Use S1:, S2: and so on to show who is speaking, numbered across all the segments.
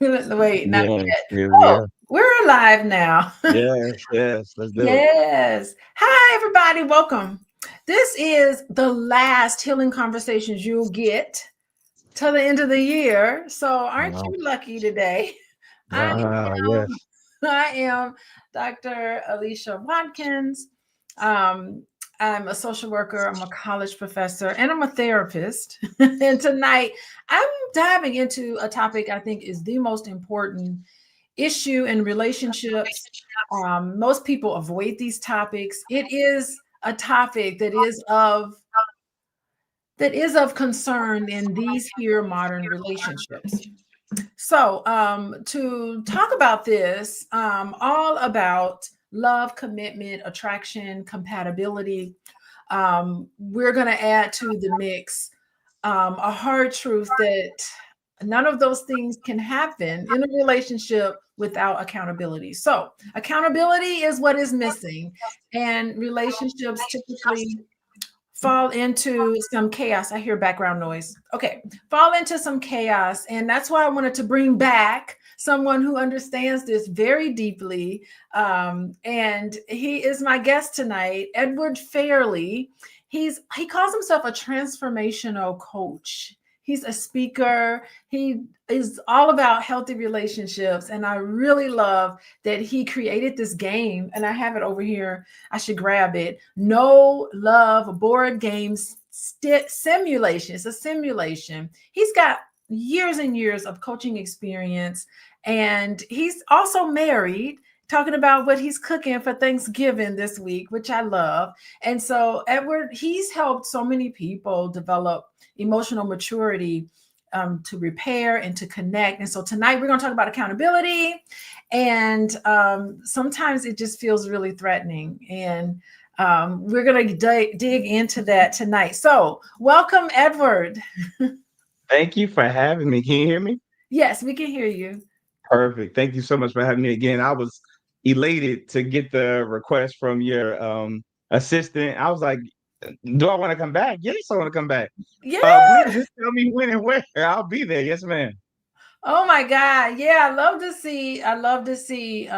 S1: Wait, not
S2: Yes,
S1: yet.
S2: here we
S1: Oh,
S2: are.
S1: we're alive now.
S2: Yes, yes, let's do it.
S1: Yes. Hi, everybody. Welcome. This is the last healing conversations you'll get till the end of the year. So, aren't
S2: Wow.
S1: you lucky today? I am.
S2: Yes.
S1: I am Dr. Alicia Watkins. Um, I'm a social worker, I'm a college professor, and I'm a therapist. And tonight I'm diving into a topic I think is the most important issue in relationships. Most people avoid these topics. It is a topic that is of concern in these here modern relationships. So, to talk about this, all about love, commitment, attraction, compatibility, we're going to add to the mix a hard truth that none of those things can happen in a relationship without accountability. So, accountability is what is missing, and relationships typically fall into some chaos. I hear background noise. Okay, fall into some chaos. And that's why I wanted to bring back someone who understands this very deeply. And he is my guest tonight, Edward Fairley. He calls himself a transformational coach. He's a speaker. He is all about healthy relationships. And I really love that he created this game. And I have it over here. I should grab it. No Love Board Games Simulation. It's a simulation. He's got years and years of coaching experience, and he's also married. Talking about what he's cooking for Thanksgiving this week, which I love. And so, Edward, he's helped so many people develop emotional maturity to repair and to connect. And so, tonight we're going to talk about accountability. And sometimes it just feels really threatening. And we're going to dig into that tonight. So, welcome, Edward.
S2: Thank you for having me. Can you hear me?
S1: Yes, we can hear you.
S2: Perfect. Thank you so much for having me again. I was elated to get the request from your assistant. I was like, do I want to come back? Yes, I want to come back. Please
S1: Yeah.
S2: just tell me when and where. I'll be there. Yes, ma'am.
S1: Oh my God. Yeah, I love to see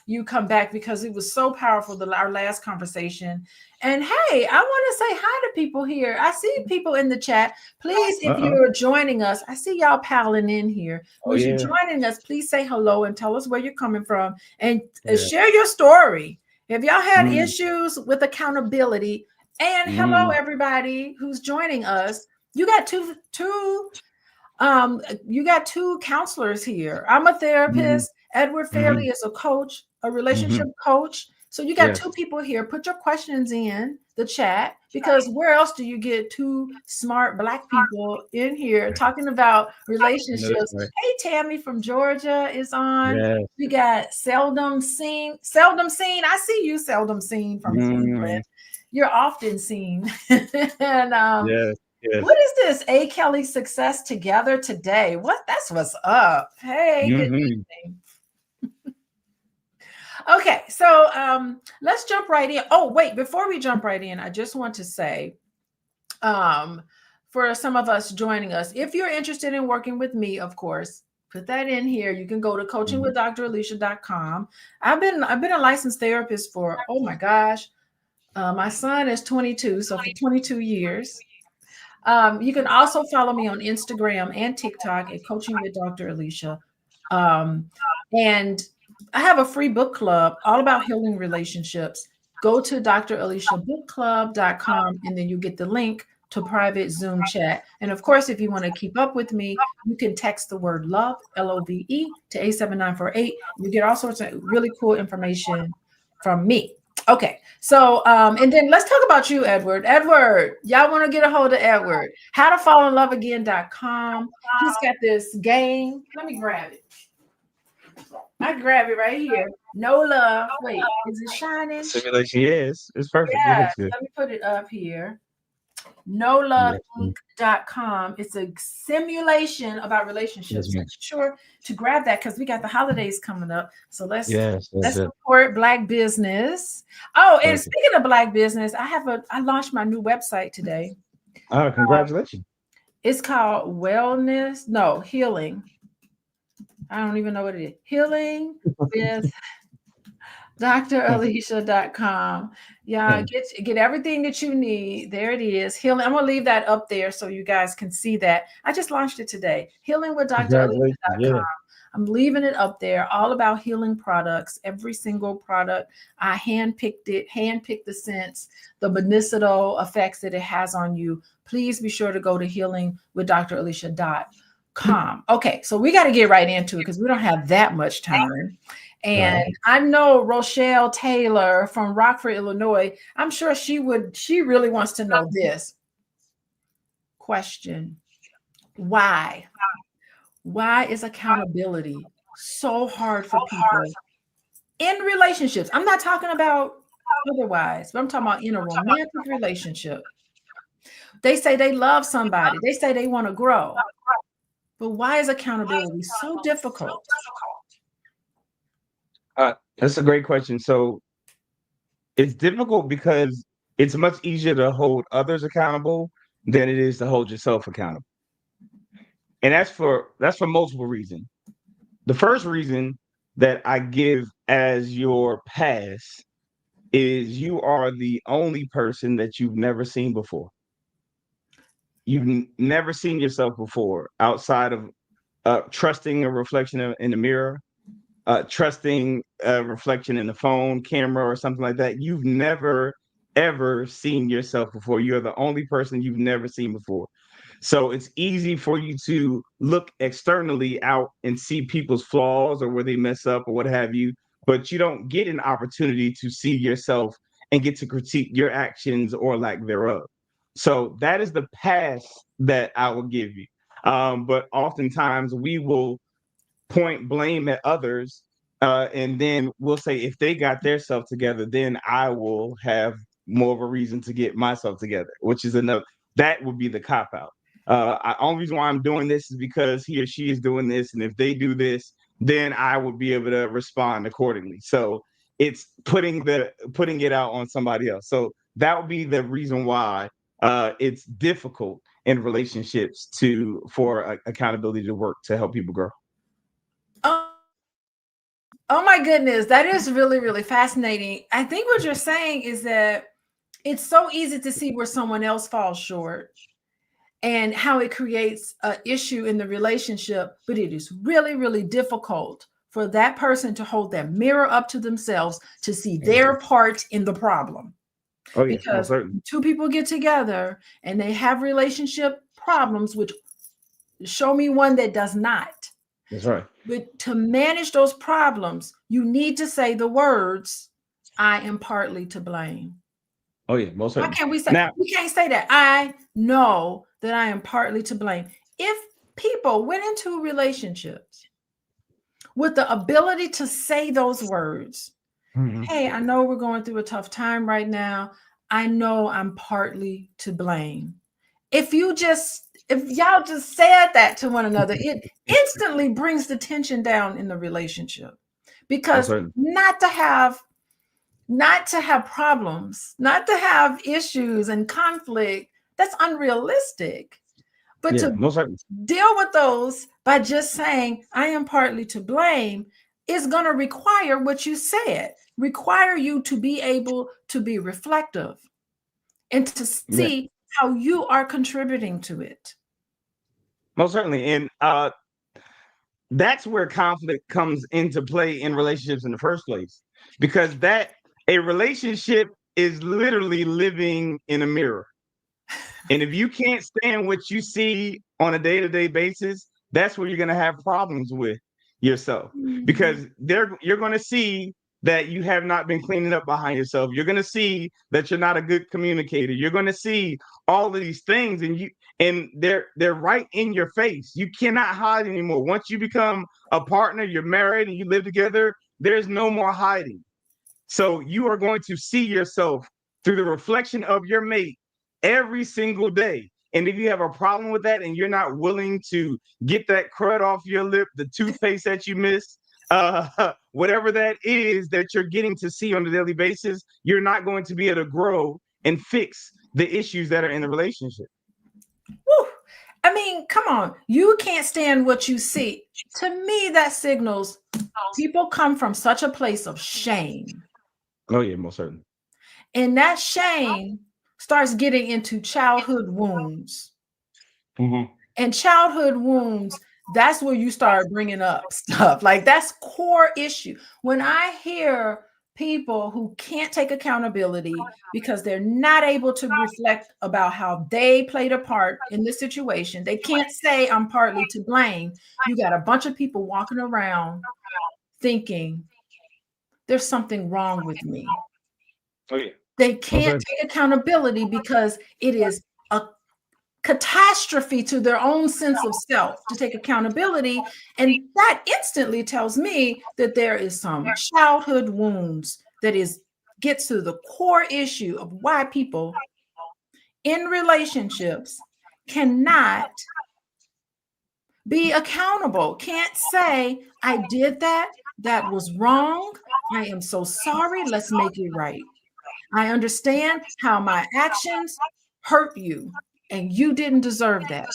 S1: you come back because it was so powerful our last conversation. And hey, I want to say hi to people here. I see people in the chat. Please, if
S2: Uh-uh.
S1: you're joining us, I see y'all piling in here.
S2: Oh
S1: As you're
S2: yeah.
S1: joining us, please say hello and tell us where you're coming from and
S2: Yeah.
S1: share your story. If y'all had
S2: Mm,
S1: issues with accountability, and hello
S2: mm,
S1: everybody who's joining us. You got two counselors here. I'm a
S2: mm,
S1: therapist. Edward Fairley
S2: mm,
S1: is a coach, a relationship
S2: mm.
S1: coach. So you got
S2: Yes.
S1: two people here. Put your questions in the chat because where else do you get two smart black people in here talking about
S2: I know that's
S1: relationships?
S2: right.
S1: Hey, Tammy from Georgia is on.
S2: Yes.
S1: We got Seldom Seen. Seldom Seen. I see you, Seldom Seen from
S2: Mm,
S1: Cleveland. You're often seen. And
S2: yes. Yes.
S1: what is this? A. Kelly Success Together Today. That's what's up. Hey, good
S2: Hmm.
S1: evening. Okay, so let's jump right in. Oh, wait, before we jump right in, I just want to say, um, for some of us joining us, if you're interested in working with me, of course, put that in here. You can go to coachingwithdralicia.com. I've been a licensed therapist for, oh my gosh, my son is 22, so for 22 years. You can also follow me on Instagram and TikTok at Coaching with Dr. Alicia. Um, and I have a free book club all about healing relationships. Go to draliciabookclub.com and then you get the link to private Zoom chat. And of course, if you want to keep up with me, you can text the word love, LOVE, to 87948. You get all sorts of really cool information from me. Okay. So, and then let's talk about you, Edward. Edward, y'all want to get a hold of Edward. How to fall in love again.com. He's got this game. Let me grab it. I grab it right here. No love. Wait, is it shining?
S2: Simulation. Yes. It's perfect. It
S1: Yes.
S2: looks good.
S1: Let me put it up here.
S2: Yes.
S1: NoLoveInc.com. It's a simulation about
S2: Yes,
S1: relationships. So
S2: ma'am.
S1: be sure to grab that because we got the holidays coming up. So let's
S2: Yes. That's
S1: let's
S2: it.
S1: support Black business. Oh, and
S2: Perfect.
S1: speaking of Black business, I launched my new website today.
S2: Congratulations.
S1: It's called Wellness, no, Healing. I don't even know what it is. Healing with dralicia.com. Yeah, get everything that you need. There it is. Healing. I'm gonna leave that up there so you guys can see that. I just launched it today. Healing with
S2: Congratulations.
S1: dralicia.com.
S2: Yeah.
S1: I'm leaving it up there, all about healing products. Every single product, I handpicked it, handpicked the scents, the medicinal effects that it has on you. Please be sure to go to healingwithdralicia.com. Okay, so we got to get right into it because we don't have that much time. And I know Rochelle Taylor from Rockford, Illinois. I'm sure she really wants to know this question. Why? Why is accountability so hard for people in relationships? I'm not talking about otherwise, but I'm talking about in a romantic relationship. They say they love somebody. They say they want to grow. But why is accountability so difficult?
S2: That's a great question. So it's difficult because it's much easier to hold others accountable than it is to hold yourself accountable. And that's for multiple reasons. The first reason that I give as your pass is you are the only person that you've never seen before. You've never seen yourself before outside of trusting a reflection in the mirror, trusting a reflection in the phone camera or something like that. You've never ever seen yourself before. You're the only person you've never seen before. So it's easy for you to look externally out and see people's flaws or where they mess up or what have you, but you don't get an opportunity to see yourself and get to critique your actions or lack thereof. So that is the pass that I will give you. But oftentimes we will point blame at others, and then we'll say if they got their self together, then I will have more of a reason to get myself together, which is enough. That would be the cop out. Only reason why I'm doing this is because he or she is doing this, and if they do this, then I would be able to respond accordingly. So it's putting it out on somebody else. So that would be the reason why it's difficult in relationships for accountability to work to help people grow.
S1: Oh my goodness, that is really, really fascinating. I think what you're saying is that it's so easy to see where someone else falls short and how it creates an issue in the relationship, but it is really, really difficult for that person to hold that mirror up to themselves to see their part in the problem.
S2: Oh, yes,
S1: Because two people get together and they have relationship problems, which show me one that does not.
S2: That's right.
S1: But to manage those problems, you need to say the words, I am partly to blame.
S2: Oh, yeah, most certainly.
S1: Why can't we say now, we can't say that? I know that I am partly to blame. If people went into relationships with the ability to say those words, hey, I know we're going through a tough time right now. I know I'm partly to blame. If y'all just said that to one another, it instantly brings the tension down in the relationship. Because not to have problems, not to have issues and conflict, that's unrealistic. But to deal with those by just saying, I am partly to blame, is going to require what you said, require you to be able to be reflective and to see how you are contributing to it.
S2: Most certainly. And that's where conflict comes into play in relationships in the first place, because a relationship is literally living in a mirror. And if you can't stand what you see on a day-to-day basis, that's where you're going to have problems with yourself, because you're going to see that you have not been cleaning up behind yourself. You're going to see that you're not a good communicator. You're going to see all of these things, and they're right in your face. You cannot hide anymore. Once you become a partner, you're married and you live together, there's no more hiding. So you are going to see yourself through the reflection of your mate every single day. And if you have a problem with that and you're not willing to get that crud off your lip, the toothpaste that you missed, whatever that is that you're getting to see on a daily basis, you're not going to be able to grow and fix the issues that are in the relationship.
S1: Woo. I mean, come on. You can't stand what you see. To me, that signals people come from such a place of shame.
S2: Oh yeah, most certainly.
S1: And that shame starts getting into childhood wounds.
S2: Mm-hmm.
S1: And childhood wounds, that's where you start bringing up stuff. Like that's core issue. When I hear people who can't take accountability because they're not able to reflect about how they played a part in the situation, they can't say I'm partly to blame. You got a bunch of people walking around thinking there's something wrong with me.
S2: Oh yeah.
S1: They
S2: Most
S1: can't
S2: certainly.
S1: take accountability because it is a catastrophe to their own sense of self to take accountability. And that instantly tells me that there is some childhood wounds that is gets to the core issue of why people in relationships cannot be accountable, can't say, I did that, that was wrong, I am so sorry, let's make it right. I understand how my actions hurt you, and you didn't deserve that.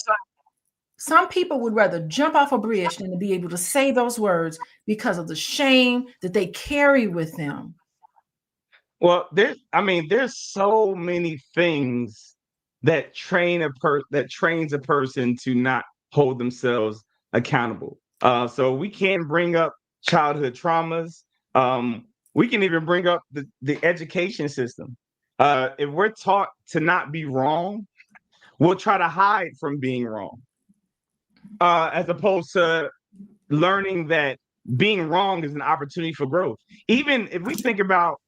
S1: Some people would rather jump off a bridge than to be able to say those words because of the shame that they carry with them.
S2: Well, there's so many things that trains a person to not hold themselves accountable. So we can bring up childhood traumas. We can even bring up the education system. If we're taught to not be wrong, we'll try to hide from being wrong, as opposed to learning that being wrong is an opportunity for growth. Even if we think about,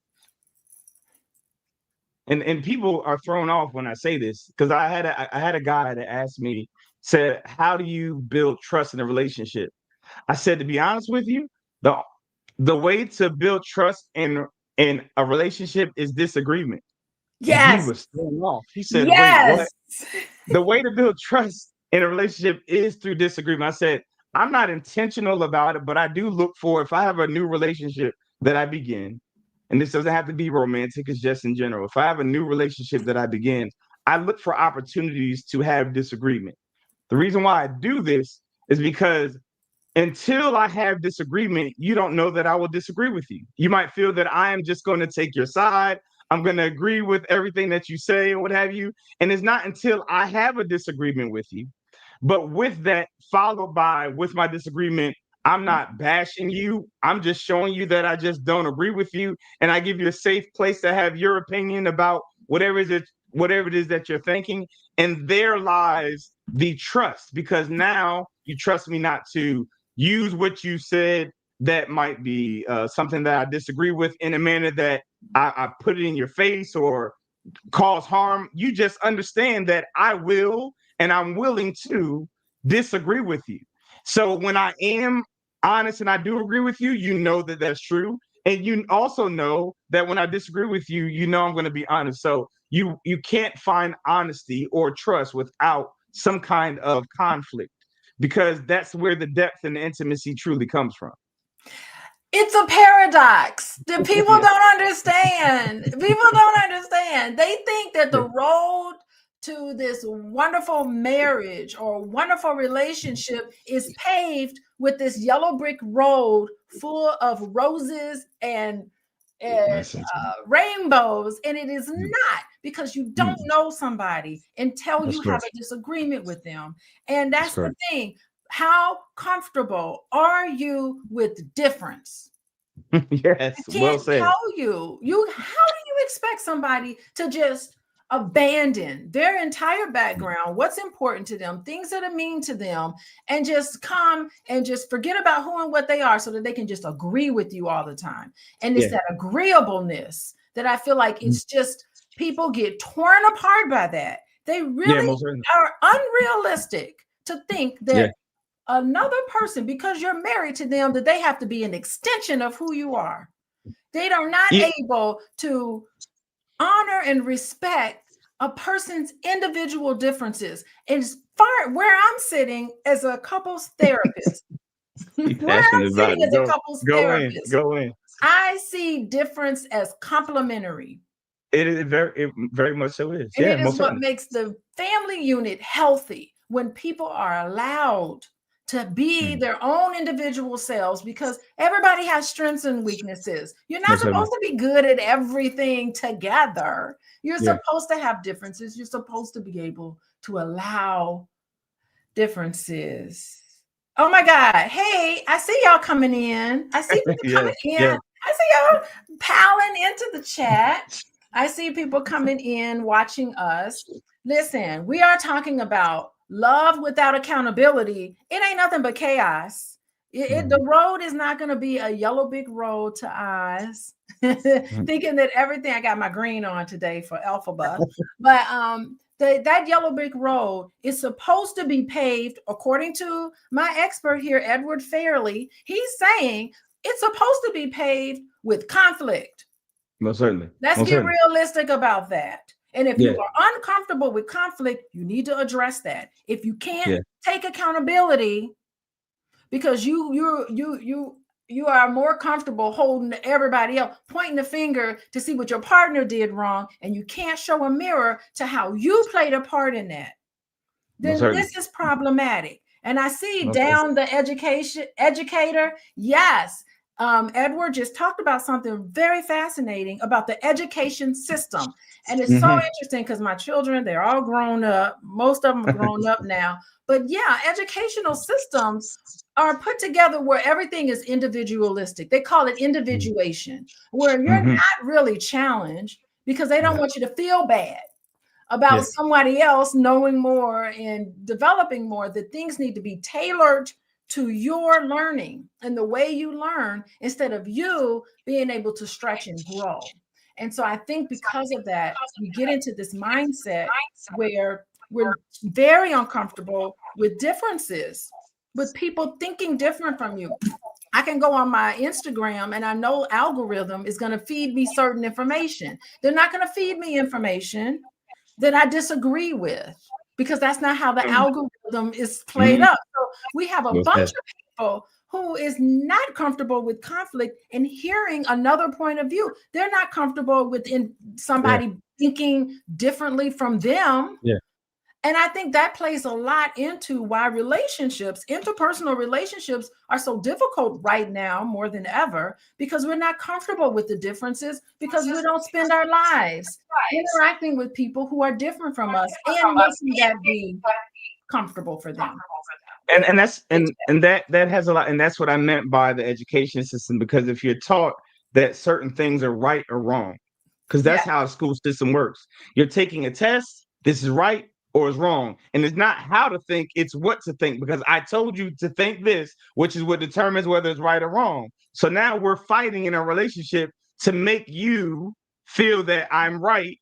S2: and people are thrown off when I say this, because I had a guy that asked me, said, how do you build trust in a relationship? I said, to be honest with you, the way to build trust in a relationship is disagreement. And he
S1: Yes,
S2: was thrown off. He said, wait, what?
S1: yes,
S2: The way to build trust in a relationship is through disagreement. I said, I'm not intentional about it, but I do look for, if I have a new relationship that I begin, and this doesn't have to be romantic, it's just in general. If I have a new relationship that I begin, I look for opportunities to have disagreement. The reason why I do this is because until I have disagreement, you don't know that I will disagree with you. You might feel that I am just going to take your side. I'm going to agree with everything that you say and what have you. And it's not until I have a disagreement with you. But with that, followed by with my disagreement, I'm not bashing you. I'm just showing you that I just don't agree with you. And I give you a safe place to have your opinion about whatever it is that you're thinking. And there lies the trust, because now you trust me not to use what you said that might be something that I disagree with in a manner that I put it in your face or cause harm. You just understand that I will and I'm willing to disagree with you. So when I am honest and I do agree with you, you know that that's true. And you also know that when I disagree with you, you know I'm going to be honest. So you can't find honesty or trust without some kind of conflict, because that's where the depth and the intimacy truly comes from.
S1: it's a paradox that people
S2: Yeah,
S1: don't understand. People don't understand. They think that
S2: yeah,
S1: the road to this wonderful marriage or wonderful relationship is paved with this yellow brick road full of roses and
S2: that's it.
S1: rainbows, and it is
S2: Mm,
S1: not, because you don't
S2: mm,
S1: know somebody until you
S2: that's
S1: have
S2: correct.
S1: a disagreement with them. And
S2: That's
S1: that's the
S2: correct.
S1: thing. How comfortable are you with difference? I
S2: Yes, well
S1: can't
S2: said.
S1: tell you. How do you expect somebody to just abandon their entire background, what's important to them, things that are mean to them, and just come and just forget about who and what they are so that they can just agree with you all the time? And it's
S2: Yeah,
S1: that agreeableness that I feel like
S2: mm,
S1: it's just people get torn apart by that. They
S2: yeah,
S1: really
S2: most certainly.
S1: are unrealistic to think
S2: Yeah,
S1: that another person, because you're married to them, that they have to be an extension of who you are. They are not
S2: yeah,
S1: able to honor and respect a person's individual differences. As far where I'm sitting as a couples therapist, where
S2: be
S1: I'm
S2: passionate about
S1: sitting
S2: it.
S1: as a couples
S2: Go in,
S1: therapist,
S2: go in.
S1: I see difference as complementary.
S2: It very much so is.
S1: And
S2: Yeah,
S1: it is
S2: most
S1: what
S2: certainly.
S1: makes the family unit healthy. when people are allowed to be their own individual selves, because everybody has strengths and weaknesses. You're not
S2: Most
S1: supposed
S2: certainly.
S1: to be good at everything together. You're
S2: Yeah.
S1: supposed to have differences. You're supposed to be able to allow differences. Oh my God. Hey, I see y'all coming in. I see people
S2: Yes.
S1: coming in.
S2: Yes.
S1: I see y'all piling into the chat. I see people coming in, watching us. Listen, we are talking about love without accountability. It ain't nothing but chaos. The road is not going to be a yellow brick road to eyes. Thinking that everything, I got my green on today for Alphaba, but that yellow brick road is supposed to be paved, according to my expert here, Edward Fairley. He's saying it's supposed to be paved with conflict.
S2: Most certainly.
S1: Let's
S2: Most
S1: get
S2: certainly.
S1: realistic about that. And if
S2: Yeah.
S1: you are uncomfortable with conflict, you need to address that. If you can't
S2: Yeah.
S1: take accountability because you are more comfortable holding everybody else, pointing the finger to see what your partner did wrong, and you can't show a mirror to how you played a part in that,
S2: Most
S1: then
S2: certainly.
S1: this is problematic. And I see
S2: Most
S1: down the educator. Yes. Edward just talked about something very fascinating about the education system. And it's so interesting because my children, they're all grown up. Most of them are grown up now. But yeah, educational systems are put together where everything is individualistic. They call it individuation, where you're not really challenged because they don't want you to feel bad about
S2: Yes.
S1: somebody else knowing more and developing more, that things need to be tailored to your learning and the way you learn instead of you being able to stretch and grow. And so I think because of that, we get into this mindset where we're very uncomfortable with differences, with people thinking different from you. I can go on my Instagram and I know algorithm is going to feed me certain information. They're not going to feed me information that I disagree with, because that's not how the algorithm is played up. So we have a
S2: Most
S1: bunch
S2: certainly.
S1: of people who is not comfortable with conflict and hearing another point of view. They're not comfortable with somebody thinking differently from them.
S2: Yeah.
S1: And I think that plays a lot into why relationships, interpersonal relationships, are so difficult right now more than ever, because we're not comfortable with the differences, because we don't spend our lives interacting with people who are different from us and making that be comfortable for them.
S2: And that's and that has a lot, and that's what I meant by the education system, because if you're taught that certain things are right or wrong, because
S1: Yeah.
S2: that's how a school system works. You're taking a test, this is right or is wrong. And it's not how to think, it's what to think, because I told you to think this, which is what determines whether it's right or wrong. So now we're fighting in a relationship to make you feel that I'm right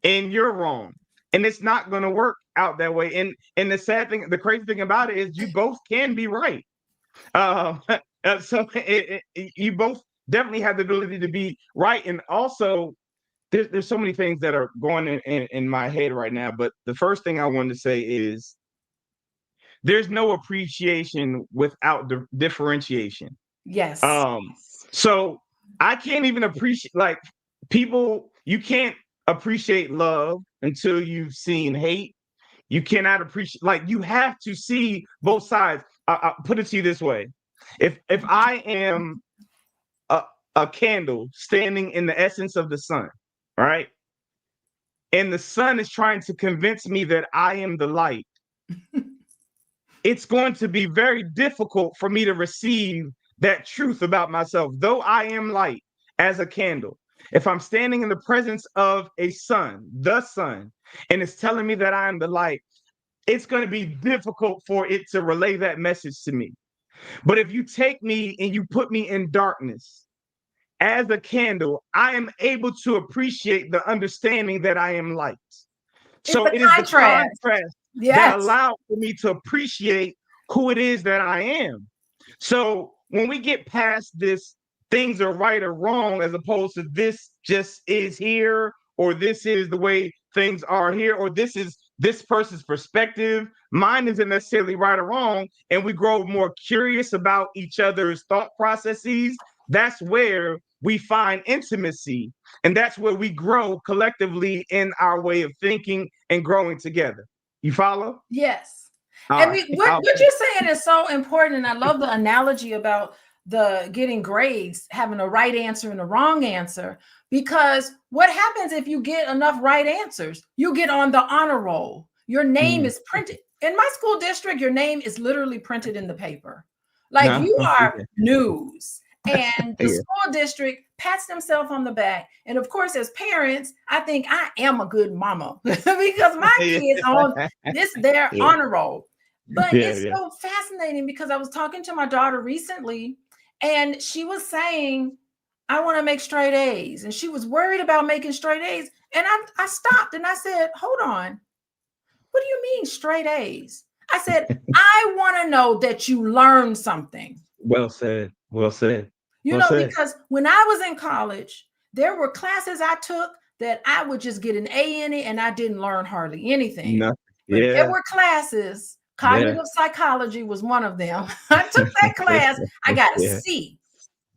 S2: and you're wrong. And it's not going to work out that way. And the sad thing, the crazy thing about it is you both can be right. So you both definitely have the ability to be right. And also, there's so many things that are going in my head right now. But the first thing I wanted to say is there's no appreciation without differentiation.
S1: Yes.
S2: So I can't even appreciate, like, people, you can't appreciate love until you've seen hate. You cannot appreciate, like, you have to see both sides. I'll put it to you this way. If I am a candle standing in the essence of the sun, right? And the sun is trying to convince me that I am the light, it's going to be very difficult for me to receive that truth about myself, though I am light as a candle. If I'm standing in the presence of a sun, the sun, and it's telling me that I am the light, it's going to be difficult for it to relay that message to me. But if you take me and you put me in darkness as a candle, I am able to appreciate the understanding that I am light.
S1: It's
S2: So
S1: the
S2: it is the
S1: contrast.
S2: contrast that
S1: Yes.
S2: allows for me to appreciate who it is that I am. So when we get past this, things are right or wrong, as opposed to this just is here, or this is the way things are here, or this is this person's perspective, mine isn't necessarily right or wrong, and we grow more curious about each other's thought processes, that's where we find intimacy. And that's where we grow collectively in our way of thinking and growing together. You follow?
S1: Yes.
S2: All
S1: And
S2: right.
S1: what you're saying is so important. And I love the analogy about the getting grades, having a right answer and a wrong answer, because what happens if you get enough right answers? You get on the honor roll. Your name is printed. In my school district, your name is literally printed in the paper. Like
S2: No.
S1: you are news. And the
S2: Yeah.
S1: school district pats themselves on the back. And of course, as parents, I think I am a good mama because my kids on their
S2: Yeah.
S1: honor roll. But
S2: Yeah.
S1: it's
S2: Yeah.
S1: so fascinating because I was talking to my daughter recently and she was saying, I want to make straight A's. And she was worried about making straight A's. And I stopped and I said, hold on. What do you mean straight A's? I said, I want to know that you learned something.
S2: Well said. Well said.
S1: You
S2: Well
S1: know,
S2: said.
S1: because when I was in college, there were classes I took that I would just get an A in it and I didn't learn hardly anything.
S2: No.
S1: But there
S2: Yeah.
S1: were classes,
S2: Yeah.
S1: cognitive psychology was one of them. I took that class, I got a
S2: Yeah.
S1: C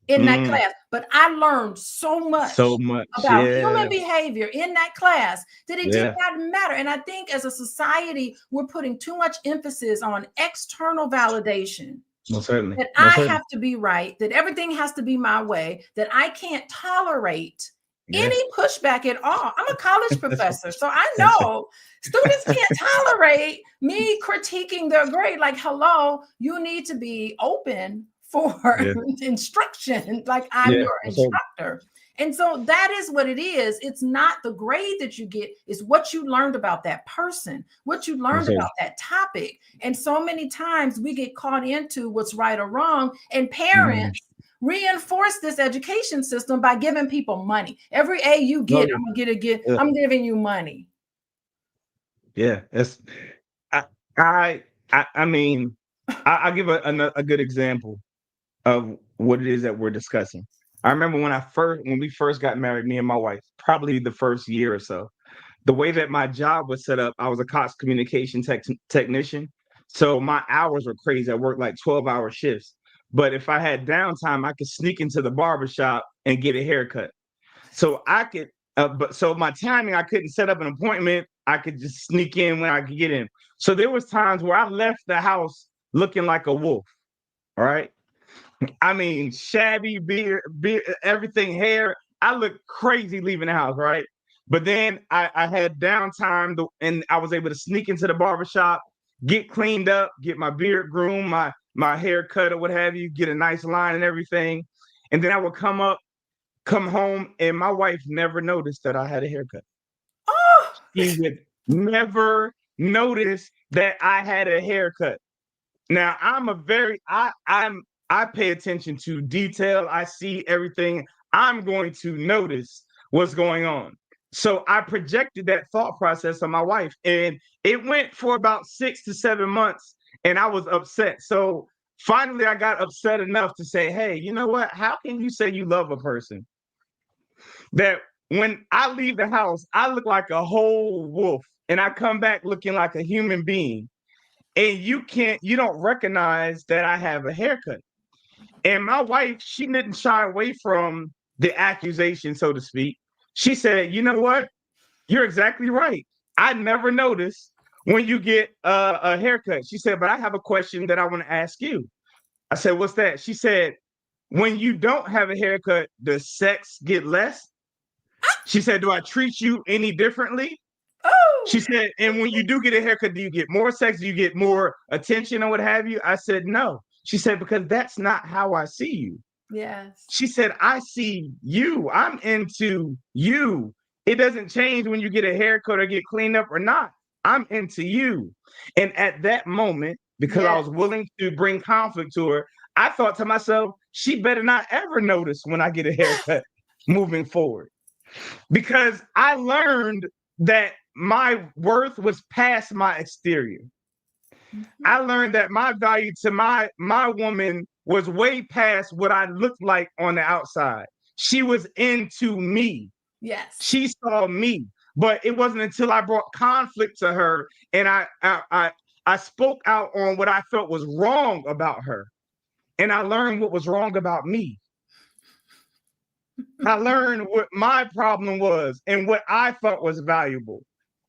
S1: in that class, but I learned so
S2: So
S1: much
S2: much.
S1: about
S2: Yeah.
S1: human behavior in that class that it did
S2: Yeah.
S1: not matter. And I think as a society, we're putting too much emphasis on external validation.
S2: Most certainly.
S1: That
S2: Most
S1: I
S2: certainly.
S1: have to be right, that everything has to be my way, that I can't tolerate
S2: Yeah.
S1: any pushback at all. I'm a college professor, so I
S2: That's
S1: know students can't tolerate me critiquing their grade. Like, hello, you need to be open for
S2: Yeah.
S1: instruction, like I'm
S2: Yeah.
S1: your
S2: Most certainly.
S1: instructor. And so that is what it is. It's not the grade that you get, it's what you learned about that person, what you learned
S2: Most certainly.
S1: about that topic. And so many times we get caught into what's right or wrong, and parents reinforce this education system by giving people money. Every A you get,
S2: yeah.
S1: I'm gonna get,
S2: Yeah.
S1: I'm giving you money.
S2: Yeah. It's I mean, I'll give a good example of what it is that we're discussing. I remember when we first got married, me and my wife, probably the first year or so, the way that my job was set up, I was a Cox communication technician. So my hours were crazy. I worked like 12-hour shifts. But if I had downtime, I could sneak into the barbershop and get a haircut. So I could, so my timing, I couldn't set up an appointment. I could just sneak in when I could get in. So there was times where I left the house looking like a wolf. All right. I mean, shabby beard, everything, hair. I looked crazy leaving the house, right? But then I had downtime and I was able to sneak into the barbershop, get cleaned up, get my beard groomed, my hair cut or what have you, get a nice line and everything. And then I would come home, and my wife never noticed that I had a haircut.
S1: Oh,
S2: She would never notice that I had a haircut. Now I pay attention to detail. I see everything. I'm going to notice what's going on. So I projected that thought process on my wife, and it went for about 6 to 7 months, and I was upset. So finally, I got upset enough to say, "Hey, you know what? How can you say you love a person that when I leave the house, I look like a whole wolf, and I come back looking like a human being?" And you don't recognize that I have a haircut. And my wife, she didn't shy away from the accusation, so to speak. She said, "You know what? You're exactly right. I never noticed when you get a haircut." She said, "But I have a question that I want to ask you." I said, "What's that?" She said, "When you don't have a haircut, does sex get less?" She said, "Do I treat you any differently?"
S1: oh,
S2: She said, "And when you do get a haircut, do you get more sex? Do you get more attention or what have you?" I said, "No." She said, "Because that's not how I see you."
S1: yes.
S2: She said, "I see you. I'm into you. It doesn't change when you get a haircut or get cleaned up or not. I'm into you." And at that moment, because I
S1: Yes.
S2: was willing to bring conflict to her, I thought to myself, she better not ever notice when I get a haircut moving forward. Because I learned that my worth was past my exterior. I learned that my value to my woman was way past what I looked like on the outside. She was into me.
S1: Yes.
S2: She saw me. But it wasn't until I brought conflict to her and I spoke out on what I felt was wrong about her. And I learned what was wrong about me. I learned what my problem was and what I thought was valuable.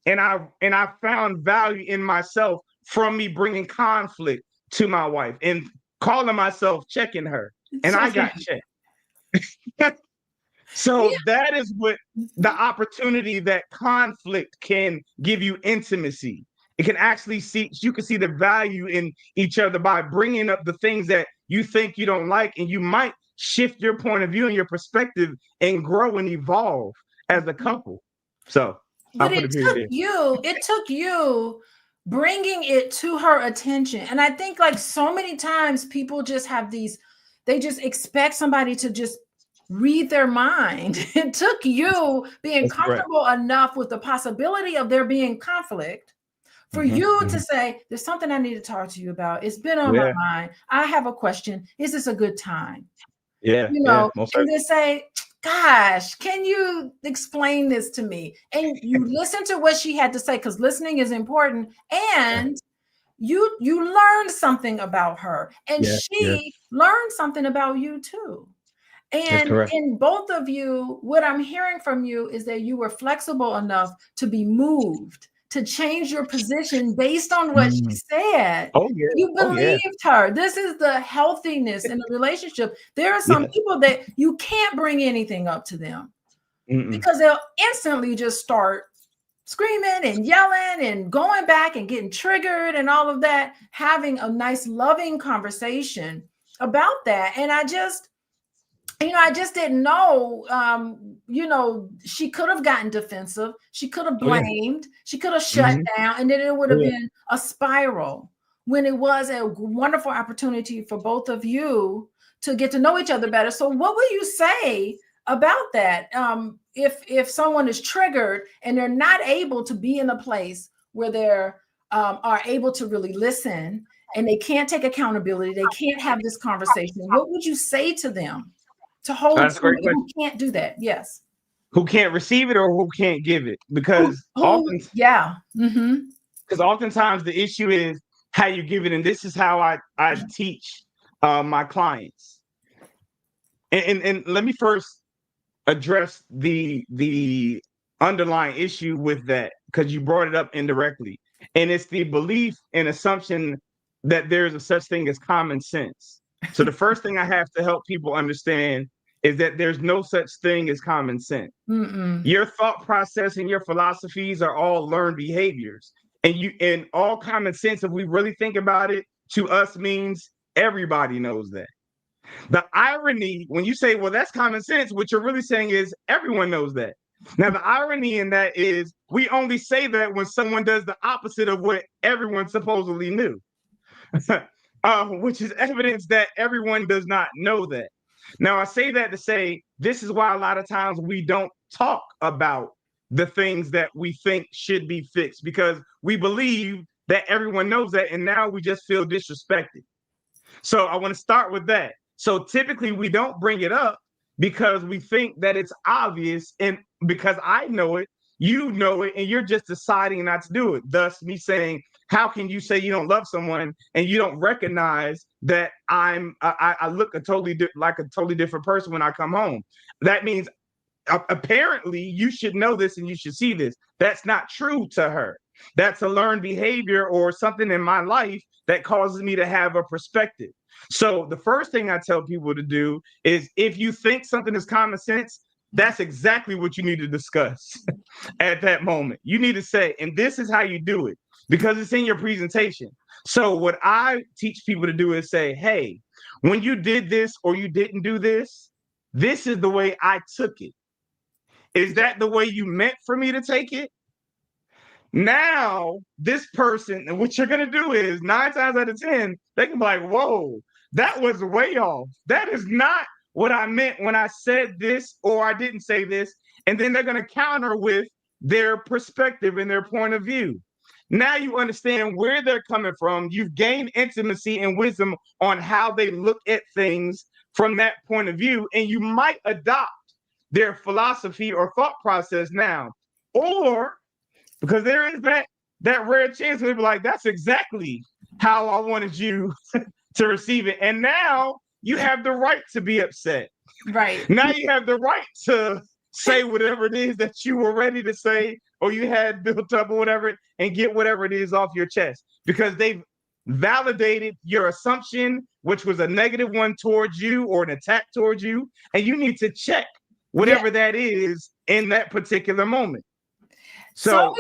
S2: and I found value in myself from me bringing conflict to my wife and calling myself checking her, and I got checked. So that is what the opportunity that conflict can give you intimacy. It can actually you can see the value in each other by bringing up the things that you think you don't like, and you might shift your point of view and your perspective and grow and evolve as a couple. So
S1: but it took you bringing it to her attention. And I think like so many times people just have they just expect somebody to just read their mind. It took you being comfortable enough with the possibility of there being conflict for you to say, there's something I need to talk to you about. It's been on my mind. I have a question. Is this a good time?
S2: Yeah.
S1: You know, and then say, gosh, can you explain this to me? And you listen to what she had to say, because listening is important. And you learned something about her, and she learned something about you too. And in both of you, what I'm hearing from you is that you were flexible enough to be moved, to change your position based on what she said.
S2: Oh, yeah.
S1: You believed her. This is the healthiness in the relationship. There are some people that you can't bring anything up to them because they'll instantly just start screaming and yelling and going back and getting triggered and all of that. Having a nice, loving conversation about that. And I just didn't know, she could have gotten defensive. She could have blamed. She could have shut down. And then it would have been a spiral when it was a wonderful opportunity for both of you to get to know each other better. So what will you say about that? If someone is triggered and they're not able to be in a place where they're are able to really listen and they can't take accountability, they can't have this conversation, what would you say to them? To hold somebody who can't do that. Yes.
S2: Who can't receive it or who can't give it? Because oftentimes the issue is how you give it. And this is how I teach my clients. And let me first address the underlying issue with that, because you brought it up indirectly. And it's the belief and assumption that there's a such thing as common sense. So the first thing I have to help people understand is that there's no such thing as common sense. Your thought process and your philosophies are all learned behaviors. And all common sense, if we really think about it, to us means everybody knows that. The irony, when you say, well, that's common sense, what you're really saying is everyone knows that. Now, the irony in that is we only say that when someone does the opposite of what everyone supposedly knew. Which is evidence that everyone does not know that. Now, I say that to say this is why a lot of times we don't talk about the things that we think should be fixed, because we believe that everyone knows that, and now we just feel disrespected. So I want to start with that. So typically we don't bring it up because we think that it's obvious, and because I know it, you know it, and you're just deciding not to do it. Thus, me saying, how can you say you don't love someone and you don't recognize that I look like a totally different person when I come home? That means apparently you should know this and you should see this. That's not true to her. That's a learned behavior or something in my life that causes me to have a perspective. So the first thing I tell people to do is, if you think something is common sense, that's exactly what you need to discuss at that moment. You need to say, and this is how you do it, because it's in your presentation. So what I teach people to do is say, hey, when you did this or you didn't do this, this is the way I took it. Is that the way you meant for me to take it? Now, this person, and what you're going to do is 9 times out of 10, they can be like, whoa, that was way off. That is not what I meant when I said this, or I didn't say this. And then they're going to counter with their perspective and their point of view. Now you understand where they're coming from. You've gained intimacy and wisdom on how they look at things from that point of view. And you might adopt their philosophy or thought process now. Or, because there is that rare chance where they'll be like, that's exactly how I wanted you to receive it. And now you have the right to be upset.
S1: Right.
S2: Now you have the right to say whatever it is that you were ready to say or you had built up or whatever, and get whatever it is off your chest, because they've validated your assumption, which was a negative one towards you or an attack towards you, and you need to check
S1: Yeah.
S2: whatever that is in that particular moment.
S1: So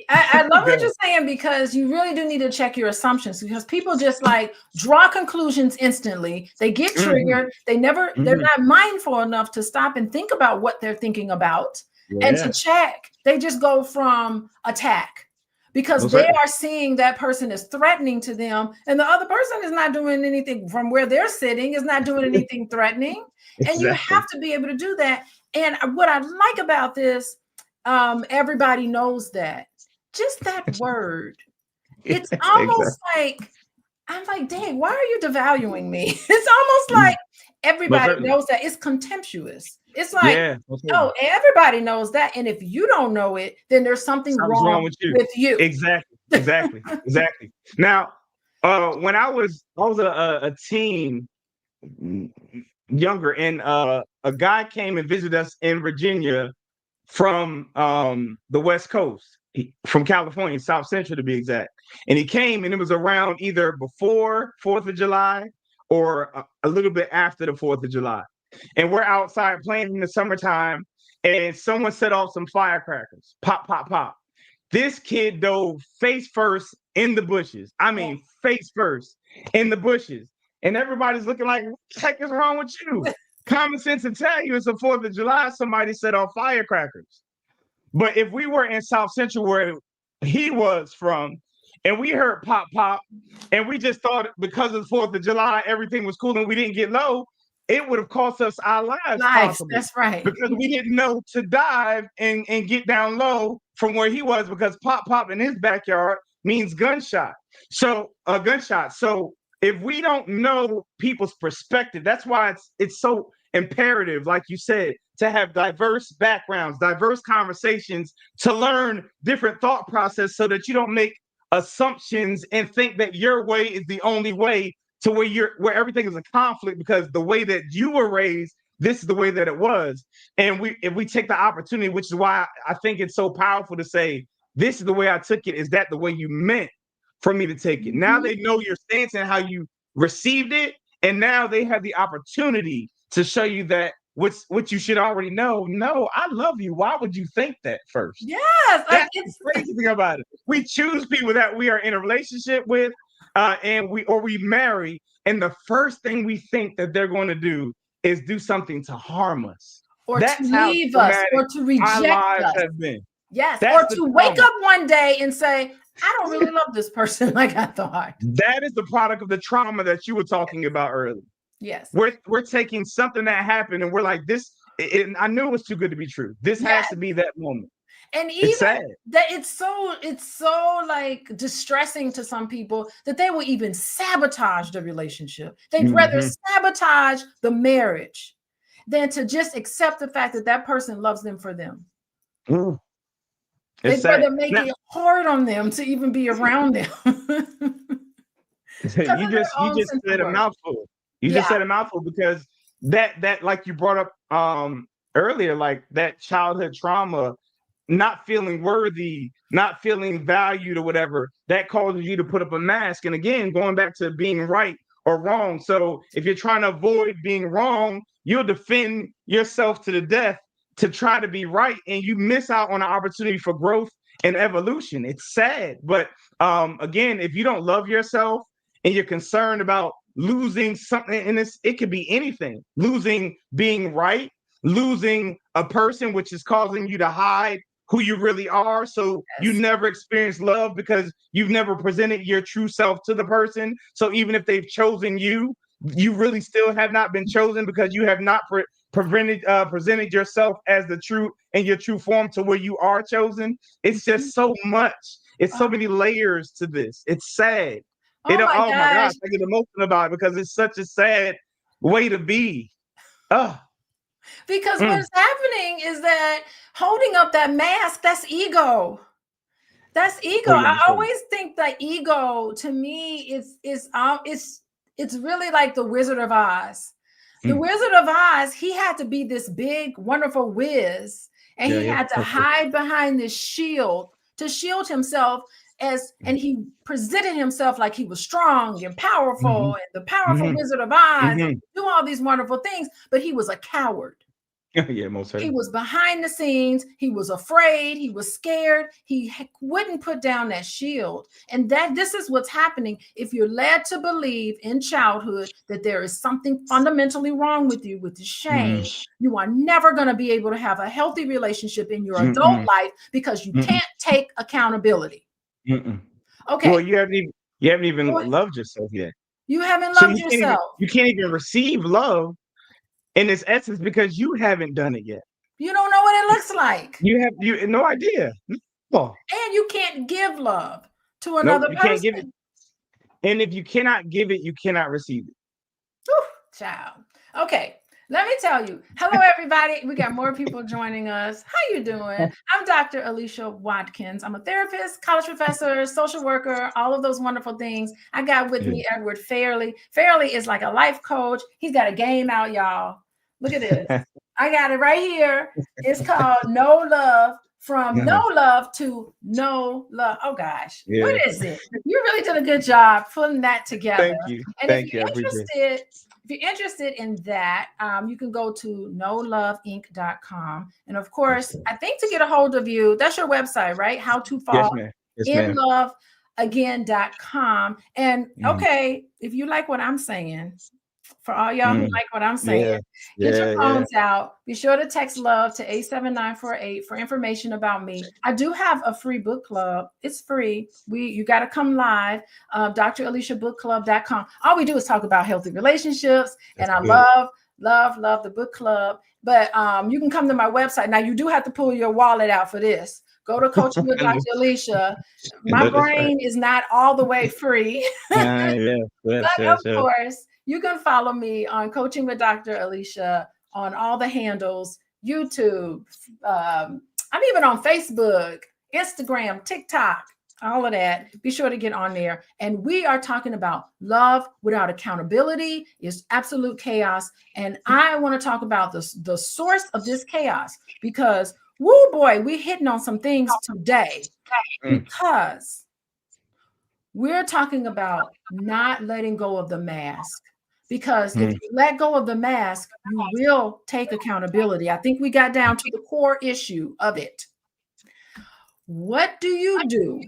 S1: I love what
S2: Go
S1: you're saying, because you really do need to check your assumptions, because people just like draw conclusions instantly. They get
S2: Mhm.
S1: triggered. They're
S2: Mhm.
S1: not mindful enough to stop and think about what they're thinking about and to
S2: Yeah.
S1: check. They just go from attack because
S2: Most
S1: they
S2: certainly.
S1: are seeing that person is threatening to them, and the other person is not doing anything from where they're sitting, is not doing anything threatening. And you
S2: Exactly.
S1: have to be able to do that. And what I like about this, everybody knows that. Just that word. It's almost
S2: Exactly.
S1: like, I'm like, dang, why are you devaluing me? It's almost
S2: Mm.
S1: like
S2: Most
S1: everybody
S2: certainly.
S1: knows that. It's contemptuous. It's like,
S2: Yeah. Most certainly.
S1: oh, everybody knows that. And if you don't know it, then there's something
S2: Something's wrong
S1: wrong
S2: with you.
S1: with you.
S2: Exactly. Exactly. Now, when I was a teen, younger, and a guy came and visited us in Virginia from the West Coast, from California, South Central to be exact. And he came, and it was around either before 4th of July or a little bit after the 4th of July. And we're outside playing in the summertime, and someone set off some firecrackers. Pop, pop, pop. This kid dove face first in the bushes. I mean, face first in the bushes. And everybody's looking like, what the heck is wrong with you? Common sense will tell you it's the 4th of July, somebody set off firecrackers. But if we were in South Central where he was from, and we heard pop, pop, and we just thought because of the 4th of July, everything was cool and we didn't get low, it would have cost us our lives possibly.
S1: That's right.
S2: Because we didn't know to dive and get down low from where he was, because pop, pop in his backyard means gunshot. So a gunshot. So if we don't know people's perspective, that's why it's so imperative, like you said, to have diverse backgrounds, diverse conversations, to learn different thought process, so that you don't make assumptions and think that your way is the only way, to where everything is a conflict, because the way that you were raised, this is the way that it was. And if we take the opportunity, which is why I think it's so powerful to say, this is the way I took it, is that the way you meant for me to take it? Now they know your stance and how you received it, and now they have the opportunity to show you that what you should already know. No, I love you. Why would you think that first?
S1: Yes, like
S2: That's the crazy thing about it. We choose people that we are in a relationship with, and we marry, and the first thing we think that they're going to do is do something to harm us.
S1: or to
S2: That's how
S1: leave us,
S2: traumatic
S1: or to
S2: our
S1: reject
S2: lives
S1: us.
S2: have been.
S1: Yes,
S2: That's
S1: or
S2: the
S1: to wake
S2: trauma.
S1: up one day and say, I don't really love this person like I thought.
S2: That is the product of the trauma that you were talking about earlier.
S1: Yes.
S2: We're taking something that happened, and we're like, this. I knew it was too good to be true. This has to be that moment.
S1: And
S2: It's
S1: even
S2: sad.
S1: that, it's so like distressing to some people that they will even sabotage the relationship. They'd rather sabotage the marriage than to just accept the fact that that person loves them for them.
S2: Mm.
S1: They'd
S2: It's sad.
S1: rather make it hard on them to even be around them.
S2: You just said a mouthful. You just said a mouthful, because that like you brought up earlier, like that childhood trauma, not feeling worthy, not feeling valued or whatever, that causes you to put up a mask. And again, going back to being right or wrong. So if you're trying to avoid being wrong, you'll defend yourself to the death to try to be right, and you miss out on an opportunity for growth and evolution. It's sad. But again, if you don't love yourself and you're concerned about losing something, and it could be anything, losing being right, losing a person, which is causing you to hide who you really are. So you never experience love because you've never presented your true self to the person. So even if they've chosen you, you really still have not been chosen, because you have not presented yourself as the true and your true form to where you are chosen. It's just so much. It's so many layers to this. It's sad.
S1: Oh my
S2: gosh, I get emotional about it because it's such a sad way to be.
S1: Because what's happening is that holding up that mask, that's ego. That's ego. I always think that ego, to me, it's really like the Wizard of Oz. The Wizard of Oz, he had to be this big, wonderful whiz, and he had to hide behind this shield to shield himself and he presented himself like he was strong and powerful and the powerful Wizard of Oz and do all these wonderful things, but he was a coward.
S2: Yeah, most certainly.
S1: He was behind the scenes. He was afraid. He was scared. He wouldn't put down that shield. And this is what's happening. If you're led to believe in childhood that there is something fundamentally wrong with you, with the shame, you are never going to be able to have a healthy relationship in your adult life because you can't take accountability. Okay.
S2: Well, you haven't even loved yourself yet.
S1: You haven't loved yourself.
S2: You can't even receive love in its essence because you haven't done it yet.
S1: You don't know what it looks like.
S2: You have no idea.
S1: And you can't give love to another person.
S2: Can't give it. And if you cannot give it, you cannot receive it.
S1: Whew, child. Okay. Let me tell you. Hello, everybody. We got more people joining us. How you doing? I'm Dr. Alicia Watkins. I'm a therapist, college professor, social worker, all of those wonderful things. I got with me Edward Fairley. Fairley is like a life coach. He's got a game out, y'all. Look at this. I got it right here. It's called No Love. From no love to no love. Oh gosh, what is it? You really did a good job putting that together.
S2: Thank you.
S1: And if you're interested in that, you can go to noloveinc.com. And of course, I think to get a hold of you, that's your website, right? How to fall in love again.com. And okay, if you like what I'm saying, for all y'all who like what I'm saying, get your phones out. Be sure to text love to 87948 for information about me. I do have a free book club. It's free. You got to come live. DrAliciaBookClub.com. All we do is talk about healthy relationships, and I love the book club. But you can come to my website. Now you do have to pull your wallet out for this. Go to Coaching with Dr. Alicia. My brain is not all the way free. But of course, you can follow me on Coaching with Dr. Alicia on all the handles, YouTube. I'm even on Facebook, Instagram, TikTok, all of that. Be sure to get on there. And we are talking about love without accountability is absolute chaos. And I want to talk about the source of this chaos because, woo boy, we're hitting on some things today because we're talking about not letting go of the mask. Because if you let go of the mask, you will take accountability. I think we got down to the core issue of it. What do you do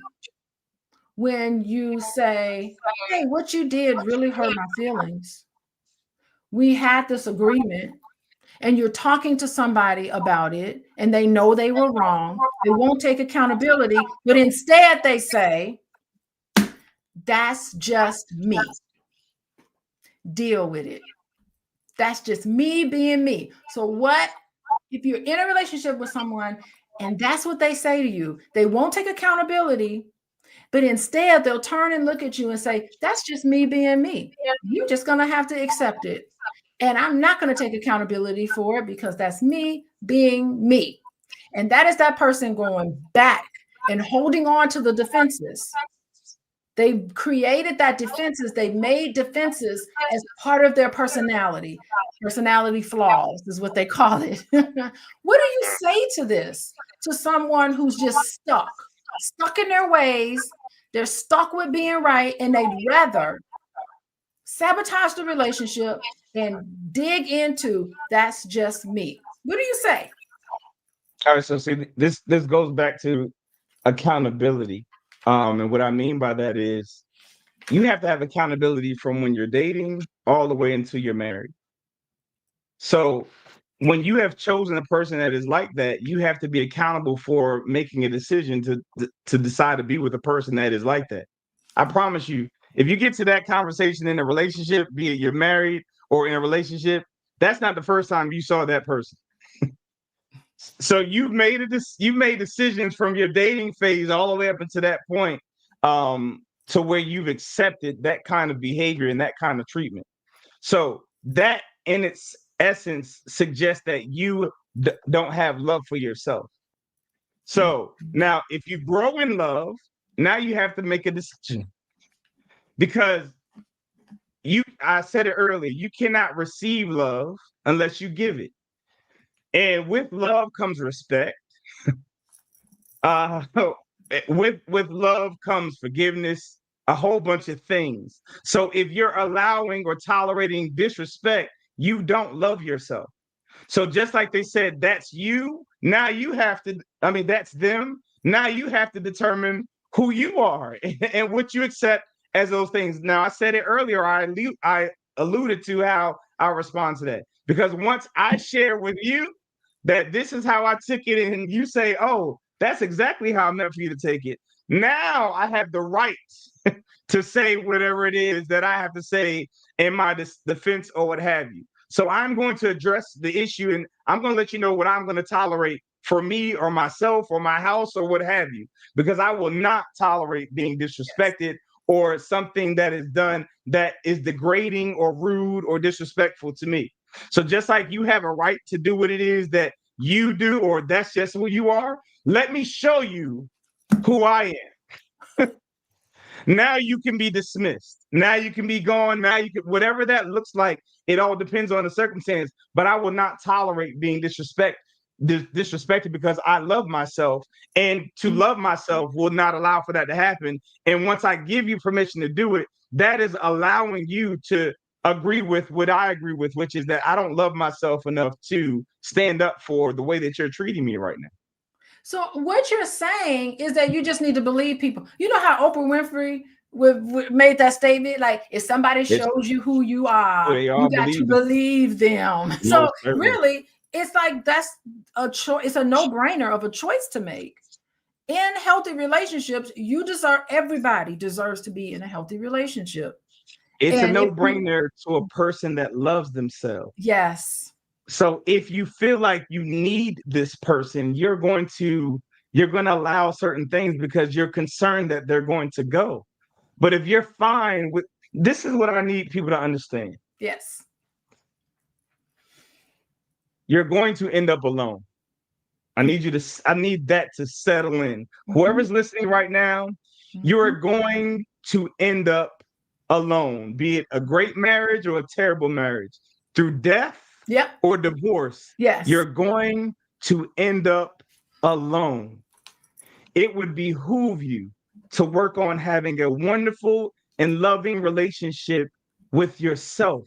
S1: when you say, hey, what you did really hurt my feelings? We had this agreement and you're talking to somebody about it and they know they were wrong. They won't take accountability, but instead they say, that's just me. Deal with it. That's just me being me. So what if you're in a relationship with someone and that's what they say to you? They won't take accountability, but instead they'll turn and look at you and say, that's just me being me. You're just going to have to accept it. And I'm not going to take accountability for it because that's me being me. And that is that person going back and holding on to the defenses. They created that defenses. They made defenses as part of their personality. Personality flaws is what they call it. What do you say to this? To someone who's just stuck in their ways. They're stuck with being right, and they'd rather sabotage the relationship and dig into that's just me. What do you say?
S2: All right, so see, this goes back to accountability. And what I mean by that is you have to have accountability from when you're dating all the way until you're married. So when you have chosen a person that is like that, you have to be accountable for making a decision to decide to be with a person that is like that. I promise you, if you get to that conversation in a relationship, be it you're married or in a relationship, that's not the first time you saw that person. So you've made decisions from your dating phase all the way up until that point, to where you've accepted that kind of behavior and that kind of treatment. So that in its essence suggests that you don't have love for yourself. So now if you grow in love, now you have to make a decision because I said it earlier, you cannot receive love unless you give it. And with love comes respect. Uh, with love comes forgiveness, a whole bunch of things. So if you're allowing or tolerating disrespect, you don't love yourself. So just like they said, that's you. Now you have to, I mean, that's them. Now you have to determine who you are and what you accept as those things. Now, I said it earlier, I alluded to how I respond to that. Because once I share with you that this is how I took it, and you say, oh, that's exactly how I meant for you to take it. Now I have the right to say whatever it is that I have to say in my defense or what have you. So I'm going to address the issue, and I'm going to let you know what I'm going to tolerate for me or myself or my house or what have you, because I will not tolerate being disrespected or something that is done that is degrading or rude or disrespectful to me. So just like you have a right to do what it is that you do, or that's just who you are, let me show you who I am. Now you can be dismissed. Now you can be gone. Now you can, whatever that looks like, it all depends on the circumstance. But I will not tolerate being disrespected because I love myself. And to love myself will not allow for that to happen. And once I give you permission to do it, that is allowing you to agree with what I agree with, which is that I don't love myself enough to stand up for the way that you're treating me right now.
S1: So what you're saying is that you just need to believe people. You know how Oprah Winfrey made that statement, like, if somebody shows you who you are,
S2: They
S1: you
S2: all
S1: got to believe them. So really, it's like that's a choice. It's a no-brainer of a choice to make. In healthy relationships, everybody deserves to be in a healthy relationship.
S2: It's a no-brainer to a person that loves themselves.
S1: Yes.
S2: So if you feel like you need this person, you're going to allow certain things because you're concerned that they're going to go. But if you're fine with, this is what I need people to understand.
S1: Yes.
S2: You're going to end up alone. I need that to settle in. Whoever's listening right now, you're going to end up alone, be it a great marriage or a terrible marriage, through death or divorce.
S1: Yes.
S2: You're going to end up alone. It would behoove you to work on having a wonderful and loving relationship with yourself,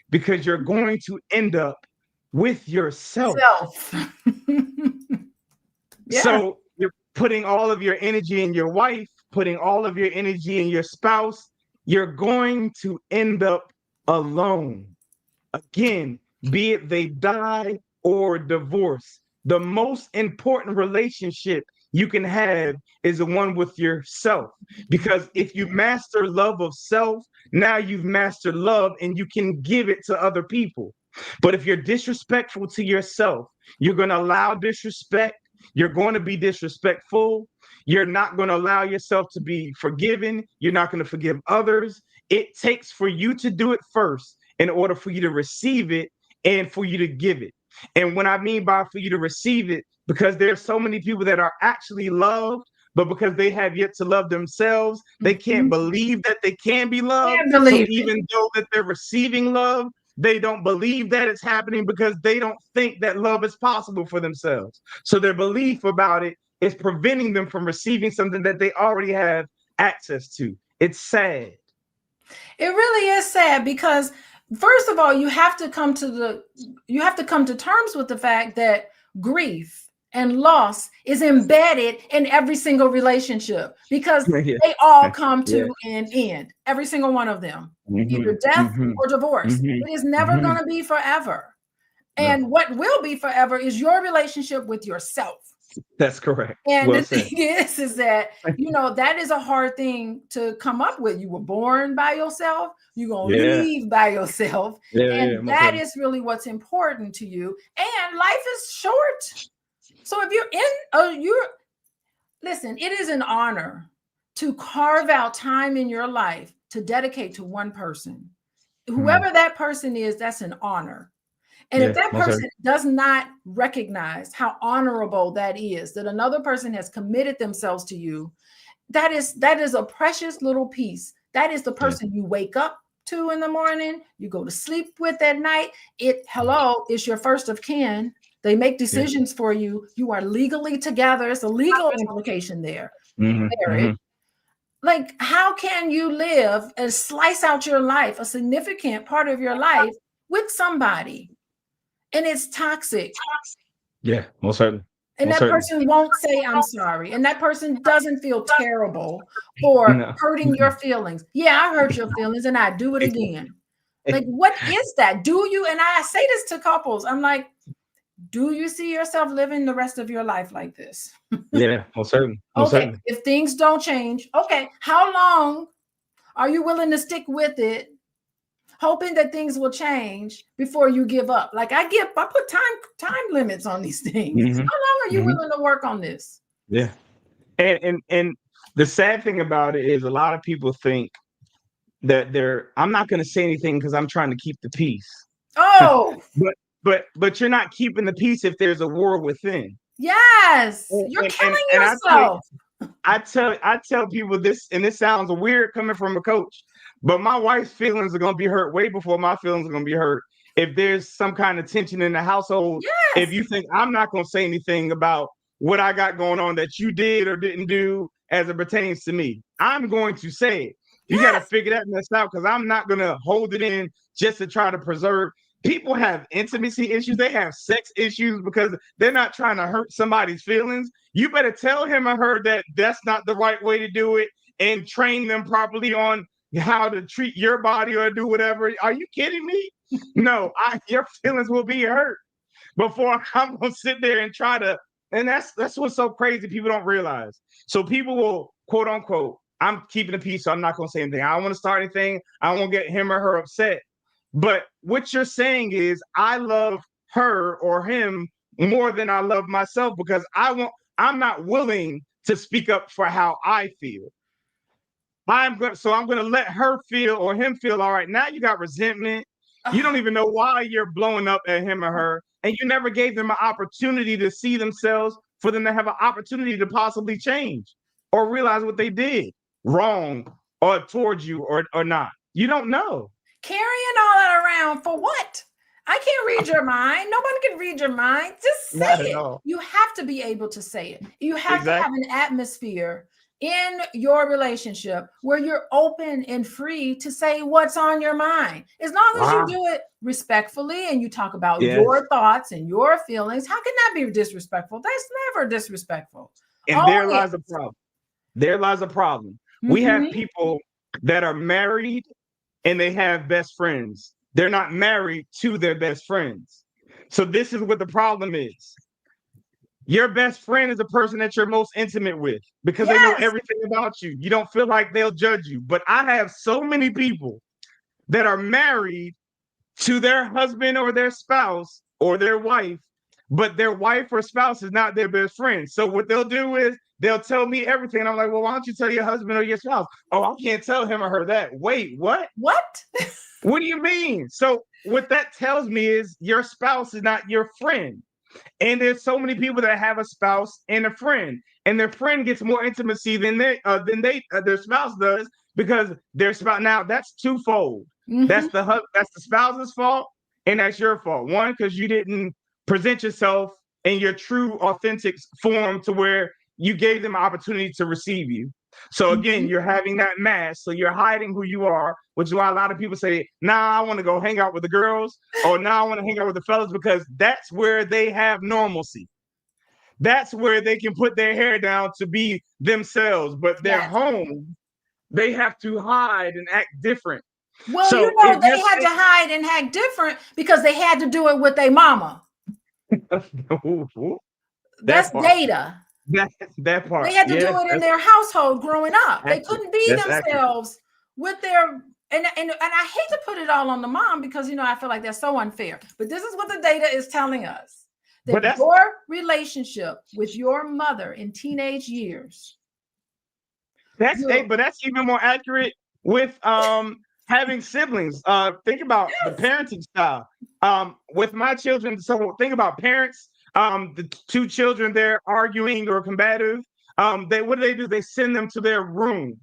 S2: because you're going to end up with yourself. So you're putting all of your energy in your wife, putting all of your energy in your spouse. You're going to end up alone. Again, be it they die or divorce. The most important relationship you can have is the one with yourself. Because if you master love of self, now you've mastered love and you can give it to other people. But if you're disrespectful to yourself, you're going to allow disrespect. You're going to be disrespectful. You're not going to allow yourself to be forgiven. You're not going to forgive others. It takes for you to do it first in order for you to receive it and for you to give it. And when I mean by for you to receive it, because there's so many people that are actually loved, but because they have yet to love themselves, they can't believe that they can be loved. So even though that they're receiving love, they don't believe that it's happening because they don't think that love is possible for themselves. So their belief about it is preventing them from receiving something that they already have access to. It's sad.
S1: It really is sad, because first of all, you have to come to terms with the fact that grief and loss is embedded in every single relationship, because they all come to an end, every single one of them, either death or divorce. It is never going to be forever. And what will be forever is your relationship with yourself.
S2: That's correct.
S1: And the thing is that, that is a hard thing to come up with. You were born by yourself. You're going to leave by yourself. And that is really what's important to you. And life is short. So if you're listen, it is an honor to carve out time in your life to dedicate to one person. Whoever that person is, that's an honor. And if that person does not recognize how honorable that is, that another person has committed themselves to you, that is a precious little piece. That is the person you wake up to in the morning, you go to sleep with at night. It's your first of kin. They make decisions for you. You are legally together. It's a legal implication there. Marriage. Like, how can you live and slice out your life, a significant part of your life, with somebody, and it's toxic?
S2: Yeah, most certainly.
S1: And that person won't say, I'm sorry. And that person doesn't feel terrible for hurting your feelings. Yeah, I hurt your feelings and I do it again. Like, what is that? Do you? And I say this to couples. I'm like, do you see yourself living the rest of your life like this?
S2: Yeah, most certainly.
S1: Okay, if things don't change, okay, how long are you willing to stick with it, hoping that things will change before you give up? Like, I put time limits on these things. How long are you willing to work on this?
S2: Yeah. And the sad thing about it is a lot of people think that I'm not going to say anything because I'm trying to keep the peace.
S1: Oh,
S2: but you're not keeping the peace if there's a war within.
S1: Yes, you're killing yourself.
S2: I tell people this, and this sounds weird coming from a coach, but my wife's feelings are going to be hurt way before my feelings are going to be hurt. If there's some kind of tension in the household, if you think I'm not going to say anything about what I got going on that you did or didn't do as it pertains to me, I'm going to say it. You got to figure that mess out, because I'm not going to hold it in just to try to preserve. People have intimacy issues. They have sex issues because they're not trying to hurt somebody's feelings. You better tell him or her that that's not the right way to do it, and train them properly on how to treat your body or do whatever. Are you kidding me? No, your feelings will be hurt before I'm going to sit there and try to. And that's what's so crazy. People don't realize. So people will, quote unquote, I'm keeping the peace, so I'm not going to say anything. I don't want to start anything. I don't want to get him or her upset. But what you're saying is, I love her or him more than I love myself, because I'm not willing to speak up for how I feel. I'm going to let her feel or him feel all right. Now you got resentment. You don't even know why you're blowing up at him or her, and you never gave them an opportunity to see themselves, for them to have an opportunity to possibly change or realize what they did wrong or towards you or not. You don't know.
S1: Carrying all that around for what? I can't read your mind. Nobody can read your mind. Just say it. You have to be able to say it. You have to have an atmosphere in your relationship where you're open and free to say what's on your mind. As long as you do it respectfully and you talk about your thoughts and your feelings, how can that be disrespectful? That's never disrespectful.
S2: And there lies a problem. There lies a problem. We have people that are married and they have best friends. They're not married to their best friends. So this is what the problem is. Your best friend is the person that you're most intimate with, because they know everything about you. You don't feel like they'll judge you. But I have so many people that are married to their husband or their spouse or their wife, but their wife or spouse is not their best friend. So what they'll do is they'll tell me everything. And I'm like, well, why don't you tell your husband or your spouse? Oh, I can't tell him or her that. Wait, what?
S1: What?
S2: What do you mean? So what that tells me is your spouse is not your friend. And there's so many people that have a spouse and a friend, and their friend gets more intimacy than their spouse does, because their spouse. Now that's twofold. That's the spouse's fault, and that's your fault. One, because you didn't present yourself in your true, authentic form to where you gave them an opportunity to receive you. So again, you're having that mask. So you're hiding who you are, which is why a lot of people say, I want to go hang out with the girls, or I want to hang out with the fellas, because that's where they have normalcy. That's where they can put their hair down to be themselves. But their home, they have to hide and act different.
S1: Well, so they had to hide and act different because they had to do it with their mama. That's data.
S2: That part.
S1: They had to do it in their household growing up. They couldn't be themselves with their and I hate to put it all on the mom, because I feel like that's so unfair. But this is what the data is telling us. That your relationship with your mother in teenage years.
S2: But that's even more accurate with having siblings. Think about the parenting style. With my children, so think about parents. The two children, they're arguing or combative. What do? They send them to their room.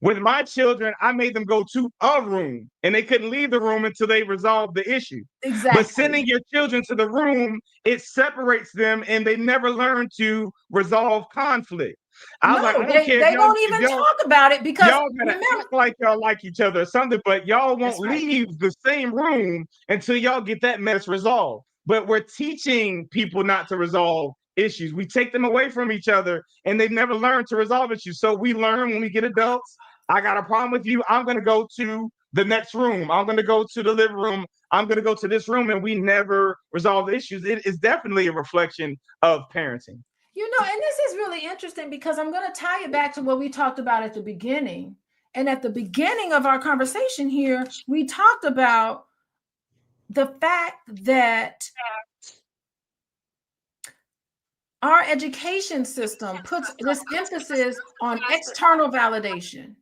S2: With my children, I made them go to a room and they couldn't leave the room until they resolved the issue. But
S1: Exactly.
S2: sending your children to the room, it separates them and they never learn to resolve conflict. I was like,
S1: No,
S2: I don't care
S1: they won't
S2: if
S1: even
S2: y'all
S1: talk about it because
S2: y'all gotta
S1: remember,
S2: act like y'all like each other or something, but y'all won't
S1: that's right.
S2: leave the same room until y'all get that mess resolved. But we're teaching people not to resolve issues. We take them away from each other and they've never learned to resolve issues. So we learn when we get adults. I got a problem with you. I'm going to go to the next room. I'm going to go to the living room. I'm going to go to this room, and we never resolve the issues. It is definitely a reflection of parenting.
S1: And this is really interesting because I'm going to tie it back to what we talked about at the beginning. And at the beginning of our conversation here, we talked about the fact that our education system puts this emphasis on external validation.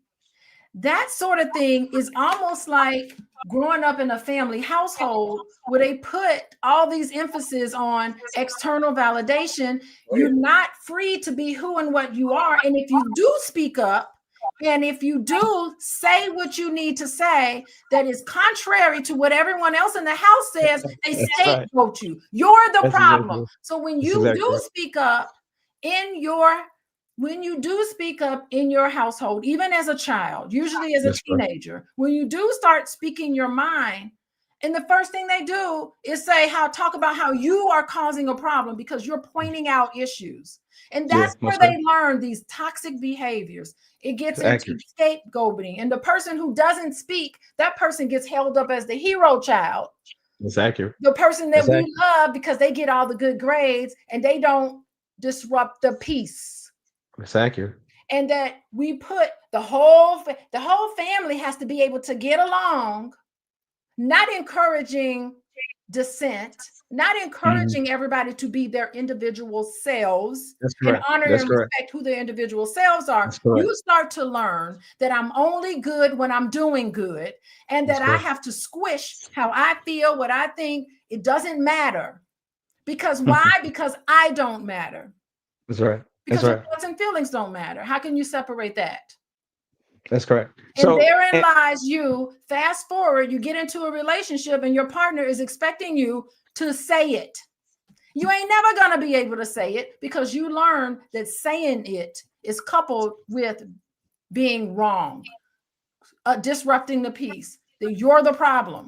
S1: That sort of thing is almost like growing up in a family household where they put all these emphasis on external validation. You're not free to be who and what you are. And if you do speak up, and if you do say what you need to say that is contrary to what everyone else in the house says, they scapegoat you. You're the problem. So when you do speak up in your household, even as a child, usually as a teenager, when you do start speaking your mind, and the first thing they do is talk about how you are causing a problem because you're pointing out issues. And that's where they learn these toxic behaviors. It gets into scapegoating. And the person who doesn't speak, that person gets held up as the hero child.
S2: That's accurate.
S1: The person that we love because they get all the good grades and they don't disrupt the peace.
S2: That's accurate.
S1: And that we put the whole family has to be able to get along, not encouraging dissent, not encouraging everybody to be their individual selves and honor and respect who their individual selves are. You start to learn that I'm only good when I'm doing good, and that I have to squish how I feel, what I think. It doesn't matter. Because why? Because I don't matter.
S2: That's right.
S1: Because your thoughts and feelings don't matter. How can you separate that?
S2: That's correct.
S1: And therein lies you. Fast forward, you get into a relationship and your partner is expecting you to say it. You ain't never going to be able to say it because you learn that saying it is coupled with being wrong, disrupting the peace, that you're the problem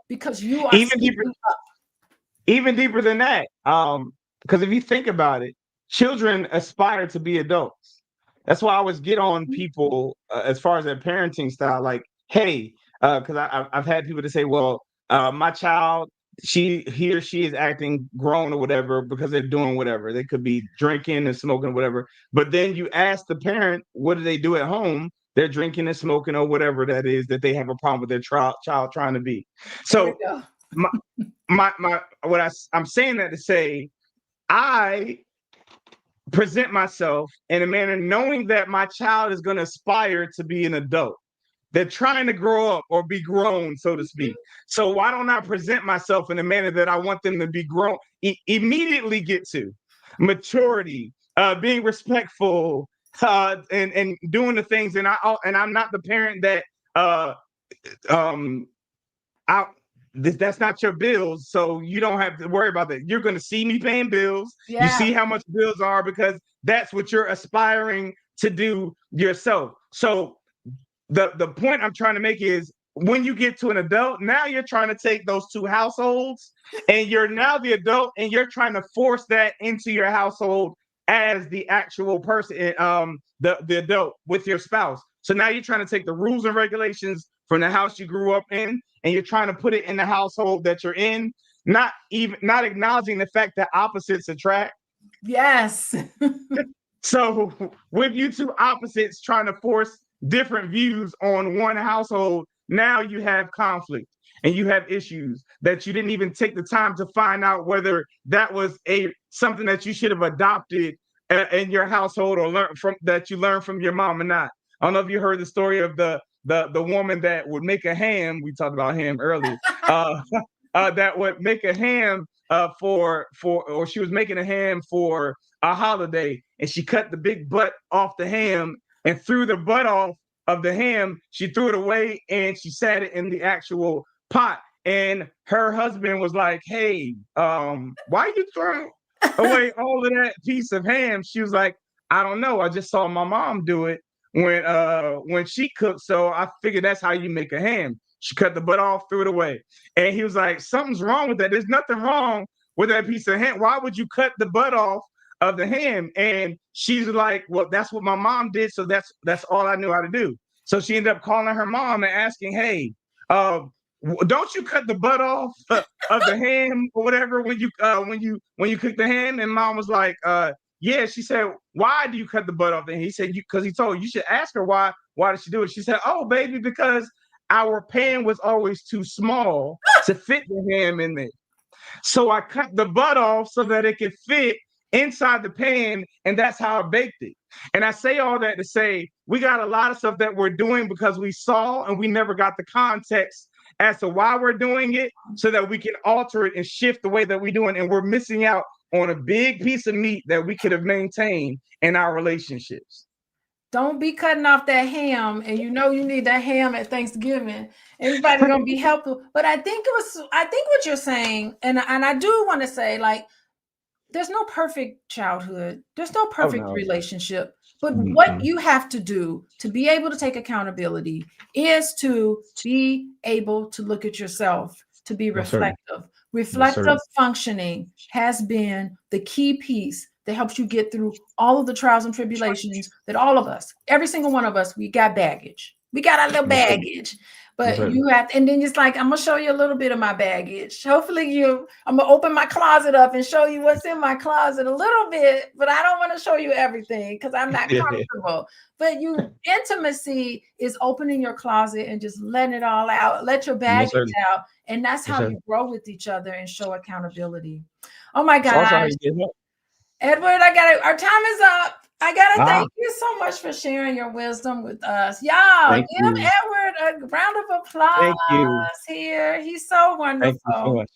S1: because you are
S2: even deeper than that. Because if you think about it, children aspire to be adults. That's why I always get on people as far as their parenting style. Like, hey, because I've had people to say, well, my child, he or she is acting grown or whatever because they're doing whatever. They could be drinking and smoking, whatever. But then you ask the parent, what do they do at home? They're drinking and smoking or whatever that is that they have a problem with their child trying to be. So I'm saying that to say, I present myself in a manner knowing that my child is going to aspire to be an adult. They're trying to grow up or be grown, so to speak. So why don't I present myself in a manner that I want them to be grown, immediately get to maturity, being respectful, and doing the things. And I'm not the parent that that's not your bills, so you don't have to worry about that. You're going to see me paying bills. You see how much bills are because that's what you're aspiring to do yourself. So the point I'm trying to make is when you get to an adult, now you're trying to take those two households and you're now the adult and you're trying to force that into your household as the actual person, the adult with your spouse. So now you're trying to take the rules and regulations from the house you grew up in, and you're trying to put it in the household that you're in, not acknowledging the fact that opposites attract.
S1: Yes.
S2: So with you two opposites trying to force different views on one household, now you have conflict and you have issues that you didn't even take the time to find out whether that was something that you should have adopted in your household or that you learned from your mom or not. I don't know if you heard the story of the woman that would make a ham. We talked about ham earlier. That would make a ham or she was making a ham for a holiday, and she cut the big butt off the ham and threw the butt off of the ham, she threw it away and she sat it in the actual pot. And her husband was like, "Hey, why you throwing away all of that piece of ham?" She was like, "I don't know. I just saw my mom do it when she cooked, so I figured that's how you make a ham." She cut the butt off, threw it away. And he was like, "Something's wrong with that. There's nothing wrong with that piece of ham. Why would you cut the butt off of the ham?" And she's like, "Well, that's what my mom did, so that's all I knew how to do." So she ended up calling her mom and asking, "Hey, don't you cut the butt off of the ham or whatever when you cook the ham?" And mom was like, "Yeah." She said, "Why do you cut the butt off?" And he said, "Because he told you should ask her why. Why did she do it?" She said, "Oh, baby, because our pan was always too small to fit the ham in there. So I cut the butt off so that it could fit inside the pan, and that's how I baked it." And I say all that to say we got a lot of stuff that we're doing because we saw and we never got the context as to why we're doing it so that we can alter it and shift the way that we're doing. And we're missing out on a big piece of meat that we could have maintained in our relationships.
S1: Don't be cutting off that ham, and you know you need that ham at Thanksgiving. Everybody's gonna be helpful. But I think what you're saying, and I do want to say, like, there's no perfect childhood, there's no perfect relationship. But what you have to do to be able to take accountability is to be able to look at yourself, to be reflective. Reflective functioning has been the key piece that helps you get through all of the trials and tribulations that all of us, every single one of us, we got baggage. We got our little baggage. But you have, and then it's like, I'm gonna show you a little bit of my baggage. Hopefully I'm gonna open my closet up and show you what's in my closet a little bit, but I don't want to show you everything because I'm not comfortable. But intimacy is opening your closet and just letting it all out, let your baggage out. And that's how you grow with each other and show accountability. Oh my gosh. Edward, our time is up. I gotta thank you so much for sharing your wisdom with us. Y'all, give Edward a round of applause here. He's so wonderful.
S2: Thank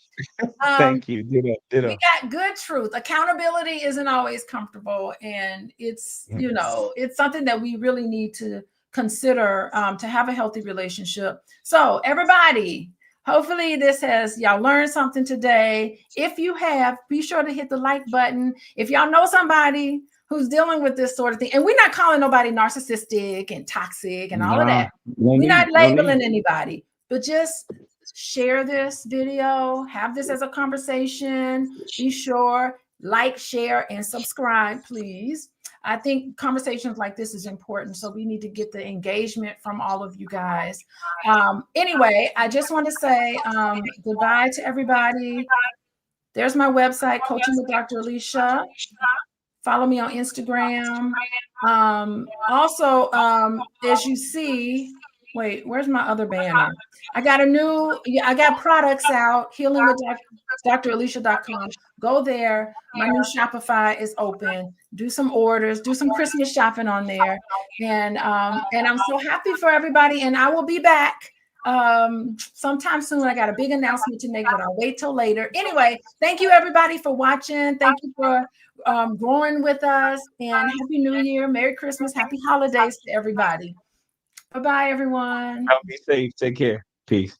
S2: you so much. Thank you. Ditto.
S1: We got good truth. Accountability isn't always comfortable, and it's it's something that we really need to consider to have a healthy relationship. So everybody, hopefully y'all learned something today. If you have, be sure to hit the like button. If y'all know somebody who's dealing with this sort of thing, and we're not calling nobody narcissistic and toxic and all of that. We're not labeling anybody, but just share this video, have this as a conversation. Be sure, like, share, and subscribe, please. I think conversations like this is important, so we need to get the engagement from all of you guys. Anyway, I just want to say goodbye to everybody. There's my website, Coaching with Dr. Alicia. Follow me on Instagram. Also, as you see, wait, where's my other banner? I got products out, healing with dralicia.com. Go there. My new Shopify is open. Do some orders, do some Christmas shopping on there. And I'm so happy for everybody. And I will be back sometime soon. I got a big announcement to make, but I'll wait till later. Anyway, thank you everybody for watching. Thank you for growing with us, and Happy New Year, Merry Christmas, Happy Holidays to everybody. Bye-bye, everyone.
S2: Be safe. Take care. Peace.